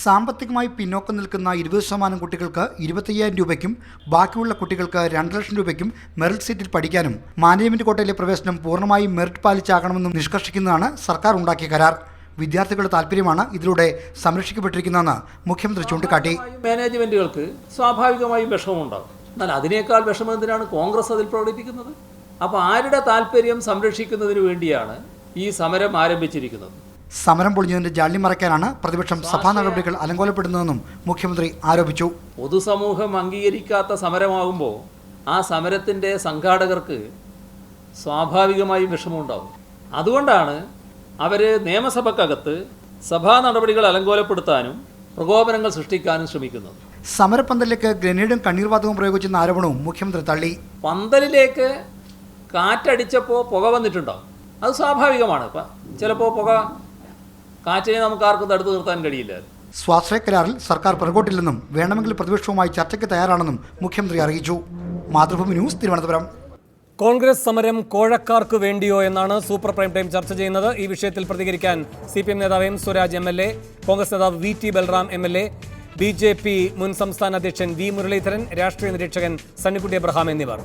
സാമ്പത്തികമായി പിന്നോക്കം നിൽക്കുന്ന 20% കുട്ടികൾക്ക് 25,000 രൂപയ്ക്കും ബാക്കിയുള്ള കുട്ടികൾക്ക് 2 ലക്ഷം രൂപയ്ക്കും മെറിറ്റ് സീറ്റിൽ പഠിക്കാനും മാനേജ്മെന്റ് കോട്ടയിലെ പ്രവേശനം പൂർണ്ണമായും മെറിറ്റ് പാലിച്ചാകണമെന്നും നിഷ്കർഷിക്കുന്നതാണ് സർക്കാർ ഉണ്ടാക്കിയ കരാർ. വിദ്യാർത്ഥികളുടെ താല്പര്യമാണ് ഇതിലൂടെ സംരക്ഷിക്കപ്പെട്ടിരിക്കുന്നതെന്ന് മുഖ്യമന്ത്രി ചൂണ്ടിക്കാട്ടി. മാനേജ്മെന്റുകൾക്ക് സ്വാഭാവികമായും വിഷമമുണ്ടാകും. എന്നാൽ അതിനേക്കാൾ വിഷമം എന്തിനാണ് കോൺഗ്രസ് അതിൽ പ്രകടിപ്പിക്കുന്നത്? അപ്പോൾ ആരുടെ താല്പര്യം സംരക്ഷിക്കുന്നതിന് വേണ്ടിയാണ് ഈ സമരം ആരംഭിച്ചിരിക്കുന്നത്? സമരം പൊളിഞ്ഞതിന്റെ ജാള്യം മറയ്ക്കാനാണ് പ്രതിപക്ഷം സഭാ നടപടികൾ അലങ്കോലപ്പെടുന്നതെന്നും മുഖ്യമന്ത്രി ആരോപിച്ചു. പൊതുസമൂഹം അംഗീകരിക്കാത്ത സമരമാകുമ്പോൾ ആ സമരത്തിൻ്റെ സംഘാടകർക്ക് സ്വാഭാവികമായും വിഷമമുണ്ടാകും. അതുകൊണ്ടാണ് അവർ നിയമസഭക്കകത്ത് സഭാ നടപടികൾ അലങ്കോലപ്പെടുത്താനും പ്രകോപനങ്ങൾ സൃഷ്ടിക്കാനും ശ്രമിക്കുന്നത്. സമരപന്തലിലേക്ക് ഗ്രനേഡും കണ്ണീർവാതകവും പ്രയോഗിച്ചെന്ന ആരോപണവും മുഖ്യമന്ത്രി തള്ളി. പന്തലിലേക്ക് കാറ്റടിച്ചപ്പോൾ പുക വന്നിട്ടുണ്ടാകും. അത് സ്വാഭാവികമാണ്. ചിലപ്പോൾ പുക കാറ്റിനെ നമുക്ക് ആർക്കും തടുത്തു നിർത്താൻ കഴിയില്ല. സ്വാശ്രയ കരാറിൽ സർക്കാർ പുറകോട്ടില്ലെന്നും വേണമെങ്കിൽ പ്രതിപക്ഷവുമായി ചർച്ചയ്ക്ക് തയ്യാറാണെന്നും മുഖ്യമന്ത്രി അറിയിച്ചു. മാതൃഭൂമി ന്യൂസ്, തിരുവനന്തപുരം. കോൺഗ്രസ് സമരം കോഴക്കാർക്ക് വേണ്ടിയോ എന്നാണ് സൂപ്പർ പ്രൈം ടൈം ചർച്ച ചെയ്യുന്നത്. ഈ വിഷയത്തിൽ പ്രതികരിക്കാൻ CPM നേതാവ് M. സ്വരാജ് MLA, കോൺഗ്രസ് നേതാവ് VT ബൽറാം MLA, BJP മുൻ സംസ്ഥാന അധ്യക്ഷൻ V. മുരളീധരൻ, രാഷ്ട്രീയ നിരീക്ഷകൻ സണ്ണിക്കുട്ടി എബ്രഹാം എന്നിവർ.